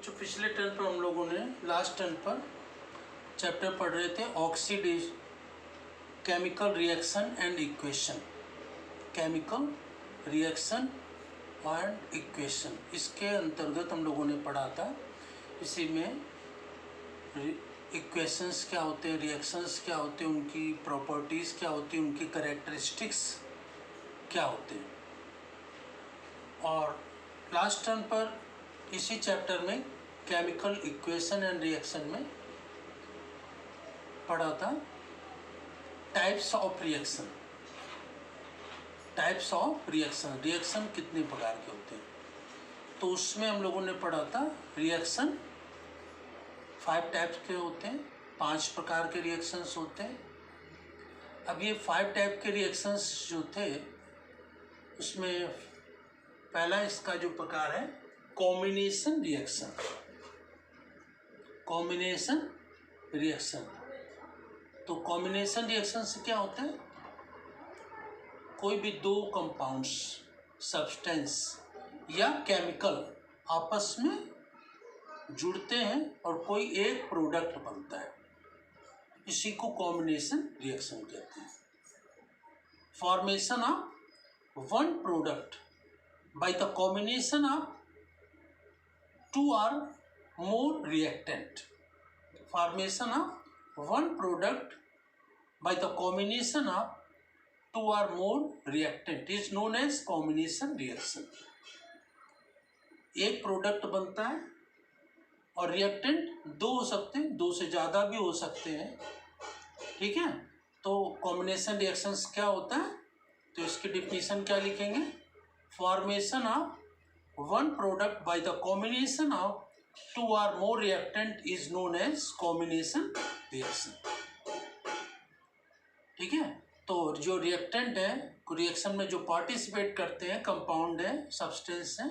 जो पिछले टर्न पर हम लोगों ने लास्ट टर्न पर चैप्टर पढ़ रहे थे oxidation, chemical reaction and equation, chemical reaction and equation. इसके अंतर्गत हम लोगों ने पढ़ा था, इसी में इक्वेशंस क्या होते हैं, रिएक्शंस क्या होते हैं, उनकी प्रॉपर्टीज़ क्या होती हैं, उनकी कैरेक्टरिस्टिक्स क्या होते हैं। और लास्ट टर्न पर इसी चैप्टर में केमिकल इक्वेशन एंड रिएक्शन में पढ़ा था types of reaction. Types of reaction, reaction कितने प्रकार के होते हैं, तो उसमें हम लोगों ने पढ़ा था रिएक्शन 5 टाइप्स के होते हैं, 5 प्रकार के रिएक्शंस होते हैं। अब ये 5 टाइप के रिएक्शंस जो थे उसमें पहला इसका जो प्रकार है कॉम्बिनेशन रिएक्शन। कॉम्बिनेशन रिएक्शन, तो कॉम्बिनेशन रिएक्शन से क्या होता है, कोई भी दो कंपाउंड्स, सब्सटेंस या केमिकल आपस में जुड़ते हैं और कोई एक प्रोडक्ट बनता है, इसी को कॉम्बिनेशन रिएक्शन कहते हैं। Formation of one product by the combination of 2 or more reactant. Formation of one product by the combination of 2 or more reactant is known as combination reaction. एक प्रोडक्ट बनता है और रिएक्टेंट 2 हो सकते हैं, 2 से ज़्यादा भी हो सकते हैं, ठीक है। तो कॉम्बिनेशन रिएक्शंस क्या होता है, तो इसकी डिफिनीशन क्या लिखेंगे, formation of one product by the combination of 2 or more reactant is known as combination reaction, ठीक है। तो जो रिएक्टेंट है, रिएक्शन में जो पार्टिसिपेट करते हैं, कंपाउंड है, सब्सटेंस है,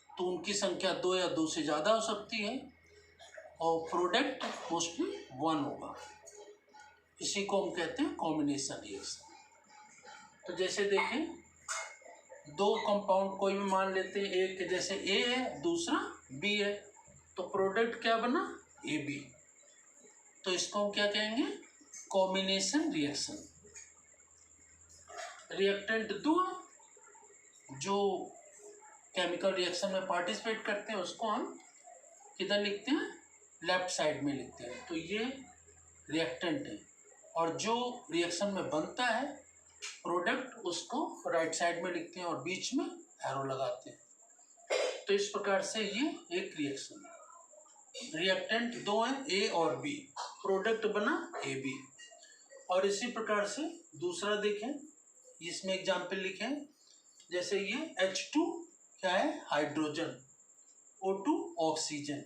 तो उनकी संख्या 2 या 2 से ज़्यादा हो सकती है और प्रोडक्ट मोस्टली 1 होगा, इसी को हम कहते हैं कॉम्बिनेशन रिएक्शन। तो जैसे देखें, 2 कंपाउंड कोई भी मान लेते हैं, एक जैसे A है दूसरा B है, तो प्रोडक्ट क्या बना AB, तो इसको हम क्या कहेंगे, कॉम्बिनेशन रिएक्शन। रिएक्टेंट 2 जो केमिकल रिएक्शन में पार्टिसिपेट करते हैं उसको हम किधर लिखते हैं, लेफ्ट साइड में लिखते हैं, तो ये रिएक्टेंट है, और जो रिएक्शन में बनता है प्रोडक्ट उसको राइट साइड में लिखते हैं और बीच में एरो लगाते हैं। तो इस प्रकार से ये एक रिएक्शन है। रिएक्टेंट 2 हैं A और B, प्रोडक्ट बना AB। और इसी प्रकार से दूसरा देखें, इसमें एग्जाम्पल लिखें, जैसे ये H2 क्या है, हाइड्रोजन, O2 ऑक्सीजन।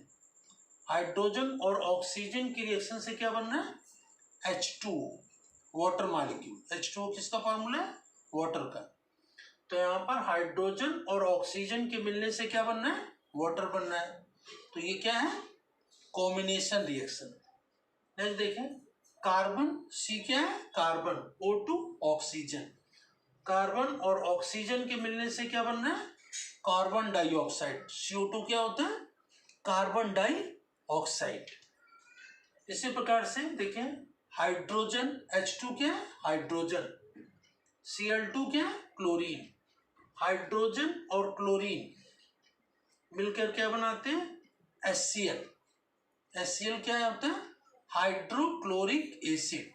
हाइड्रोजन और ऑक्सीजन की रिएक्शन से क्या बनना है, H2 वाटर मॉलिक्यूल। H2O किसका फॉर्मूला है, वाटर का। तो यहाँ पर हाइड्रोजन और ऑक्सीजन के मिलने से क्या बनना है, वाटर बनना है, तो ये क्या है, कॉम्बिनेशन रिएक्शन। नेक्स्ट देखें, कार्बन C क्या है, कार्बन, O2 ऑक्सीजन। कार्बन और ऑक्सीजन के मिलने से क्या बनना है, कार्बन डाइऑक्साइड। CO2 क्या होता है, कार्बन डाइऑक्साइड। इसी प्रकार से देखें, हाइड्रोजन H2 क्या है, हाइड्रोजन, Cl2 क्या है, क्लोरीन। हाइड्रोजन और क्लोरीन मिलकर क्या बनाते हैं, HCl। HCl क्या होता है, हाइड्रोक्लोरिक एसिड,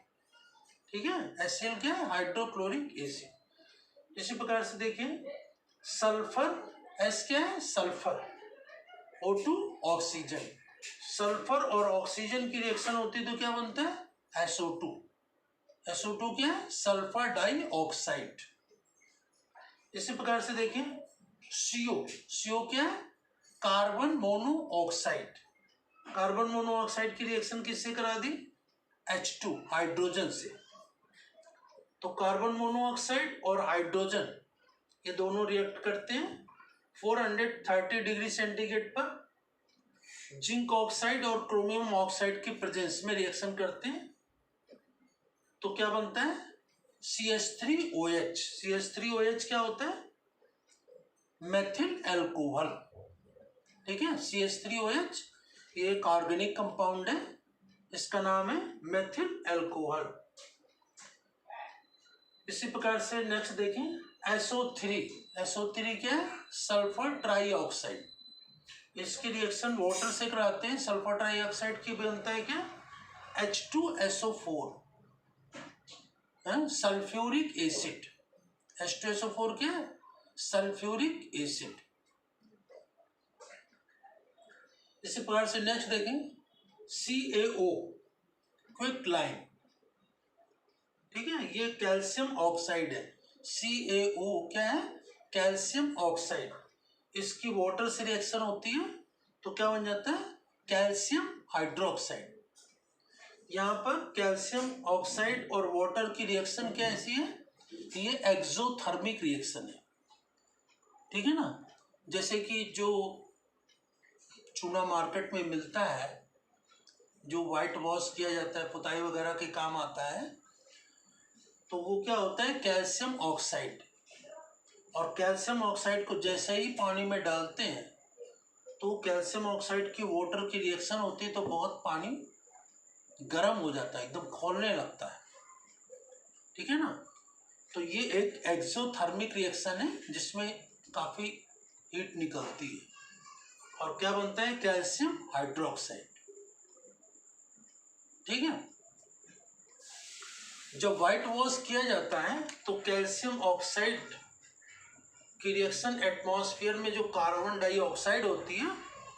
ठीक है। HCl क्या है, हाइड्रोक्लोरिक एसिड। इसी प्रकार से देखें, सल्फर S क्या है, सल्फर, O2 ऑक्सीजन। सल्फर और ऑक्सीजन की रिएक्शन होती है तो क्या बनता है, SO2। SO2 क्या है, सल्फर डाइऑक्साइड। इसी प्रकार से देखें, CO क्या है, कार्बन मोनोऑक्साइड। कार्बन मोनोऑक्साइड की रिएक्शन किससे करा दी, H2 हाइड्रोजन से। तो कार्बन मोनोऑक्साइड और हाइड्रोजन ये दोनों रिएक्ट करते हैं 430 डिग्री सेंटीग्रेड पर जिंक ऑक्साइड और क्रोमियम ऑक्साइड की प्रेजेंस में रिएक्शन करते हैं, तो क्या बनता है, CH3OH। CH3OH क्या होता है, मेथिल अल्कोहल। ठीक है। CH3OH ये एक ऑर्गेनिक कंपाउंड है, इसका नाम है मेथिल एल्कोहल। इसी प्रकार से नेक्स्ट देखें SO3। SO3 क्या है? Sulphur trioxide. इसकी रिएक्शन वाटर से कराते हैं। सल्फर ट्राईऑक्साइड की बनता है क्या? H2SO4 है, सल्फ्यूरिक एसिड। H2SO4 क्या है? Sulphuric acid. इसी प्रकार से नेक्स्ट देखें CaO क्विक लाइम। ठीक है, ये कैल्शियम ऑक्साइड है। CaO क्या है? Calcium oxide. इसकी वाटर से रिएक्शन होती है तो क्या बन जाता है? Calcium hydroxide. यहाँ पर कैल्शियम ऑक्साइड और वाटर की रिएक्शन क्या ऐसी है? ये एक्सोथर्मिक रिएक्शन है। ठीक है ना। जैसे कि जो चूना मार्केट में मिलता है, जो वाइट वॉश किया जाता है, पुताई वगैरह के काम आता है, तो वो क्या होता है? Calcium oxide. और कैल्शियम ऑक्साइड को जैसे ही पानी में डालते हैं तो कैल्शियम ऑक्साइड की वाटर की रिएक्शन होती है तो बहुत पानी गर्म हो जाता है, एकदम खौलने लगता है। ठीक है ना। तो ये एक एक्सोथर्मिक रिएक्शन है जिसमें काफी हीट निकलती है और क्या बनता है? Calcium hydroxide. ठीक है। जब व्हाइट वॉश किया जाता है तो कैल्शियम ऑक्साइड की रिएक्शन एटमॉस्फेयर में जो कार्बन डाइऑक्साइड होती है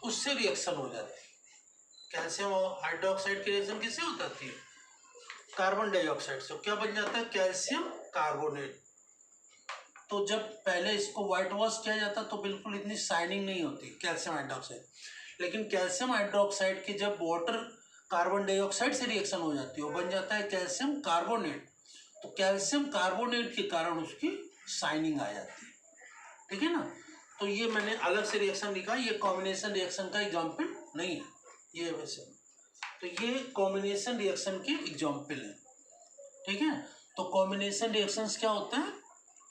उससे रिएक्शन हो जाती है। कैल्शियम हाइड्रोक्साइड की रिएक्शन किससे हो जाती है? कार्बन डाइऑक्साइड से। क्या बन जाता है? Calcium carbonate. तो जब पहले इसको व्हाइट वॉश किया जाता तो बिल्कुल इतनी शाइनिंग नहीं होती कैल्शियम हाइड्रोक्साइड, लेकिन कैल्शियम हाइड्रोक्साइड की जब वाटर कार्बन डाइऑक्साइड से रिएक्शन हो जाती है वो बन जाता है कैल्शियम कार्बोनेट। तो कैल्शियम कार्बोनेट के कारण उसकी शाइनिंग आ जाती है। ठीक है ना। तो ये मैंने अलग से रिएक्शन लिखा, ये कॉम्बिनेशन रिएक्शन का एग्जाम्पल नहीं है ये वैसे। तो ये कॉम्बिनेशन रिएक्शन के एग्जाम्पल है। ठीक है। तो कॉम्बिनेशन रिएक्शंस क्या होता है?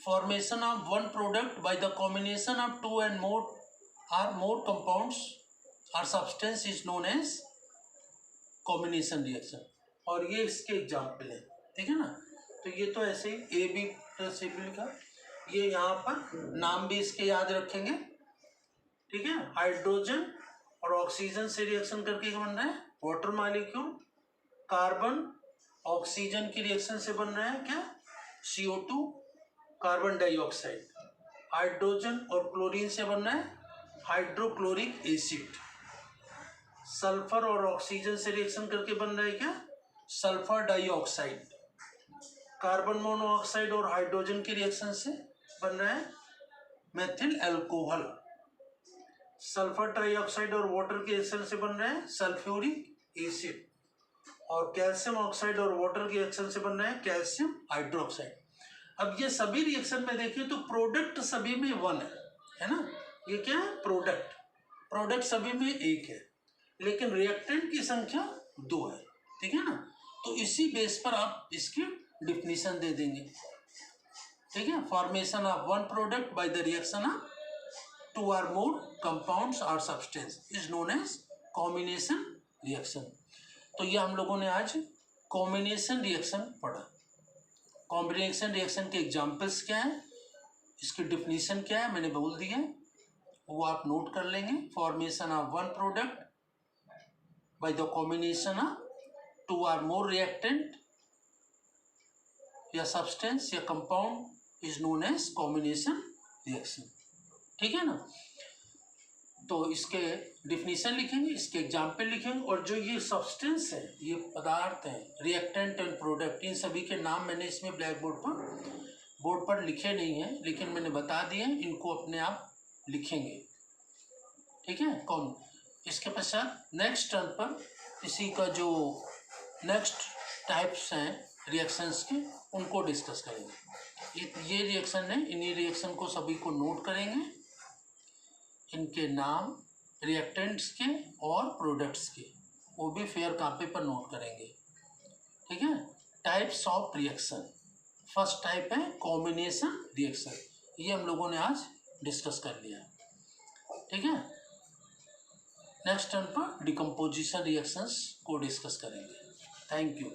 Formation of one product by the combination of two and more compounds और substance is known as combination reaction. और ये इसके एग्जाम्पल है। ठीक है ना। तो ये तो ऐसे ही AB + AB लिखा, ये यहाँ पर नाम भी इसके याद रखेंगे। ठीक है। हाइड्रोजन और ऑक्सीजन से रिएक्शन करके क्या बन रहा है? Water molecule. कार्बन ऑक्सीजन की रिएक्शन से बन रहा है क्या? CO2 carbon dioxide. हाइड्रोजन और क्लोरीन से बन रहा है हाइड्रोक्लोरिक एसिड। सल्फर और ऑक्सीजन से रिएक्शन करके बन रहा है क्या? Sulphur dioxide. कार्बन मोनोऑक्साइड और हाइड्रोजन की रिएक्शन से बन रहा है मेथिल एल्कोहल। सल्फर ट्राइऑक्साइड और वाटर के रिएक्शन से बन रहा है सल्फ्यूरिक एसिड। और कैल्शियम ऑक्साइड और वाटर के रिएक्शन से बन रहा है कैल्शियम हाइड्रोक्साइड। अब ये सभी रिएक्शन में देखिए तो प्रोडक्ट सभी में 1 है ना। ये क्या है? प्रोडक्ट सभी में 1 है, लेकिन रिएक्टेंट की संख्या 2 है। ठीक है ना। तो इसी बेस पर आप इसकी डिफिनीशन दे देंगे। ठीक है। Formation of one product by the reaction of 2 or more compounds or substance is known as combination reaction। तो ये हम लोगों ने आज कॉम्बिनेशन रिएक्शन पढ़ा। कॉम्बिनेशन रिएक्शन के एग्जाम्पल्स क्या है, इसकी डिफिनीशन क्या है मैंने बोल दिया, वो आप नोट कर लेंगे। Formation of one product by the combination of 2 or more reactant या सब्सटेंस या compound is known as combination reaction. ठीक है ना। तो इसके डिफिनीशन लिखेंगे, इसके एग्जाम्पल लिखेंगे, और जो ये सब्सटेंस है, ये पदार्थ हैं, रिएक्टेंट एंड प्रोडक्ट, इन सभी के नाम मैंने इसमें ब्लैक बोर्ड पर लिखे नहीं हैं, लेकिन मैंने बता दिए, इनको अपने आप लिखेंगे। ठीक है। कौन इसके पश्चात नेक्स्ट टर्न पर इसी का जो नेक्स्ट टाइप्स हैं रिएक्शंस के उनको डिस्कस करेंगे। ये रिएक्शन है, इन्हीं रिएक्शन को सभी को नोट करेंगे, इनके नाम, रिएक्टेंट्स के और प्रोडक्ट्स के, वो भी फेयर कॉपी पर नोट करेंगे। ठीक है। Types of reaction, first type है कॉम्बिनेशन रिएक्शन, ये हम लोगों ने आज डिस्कस कर लिया। ठीक है। नेक्स्ट टर्न पर डिकम्पोजिशन रिएक्शंस को डिस्कस करेंगे। Thank you.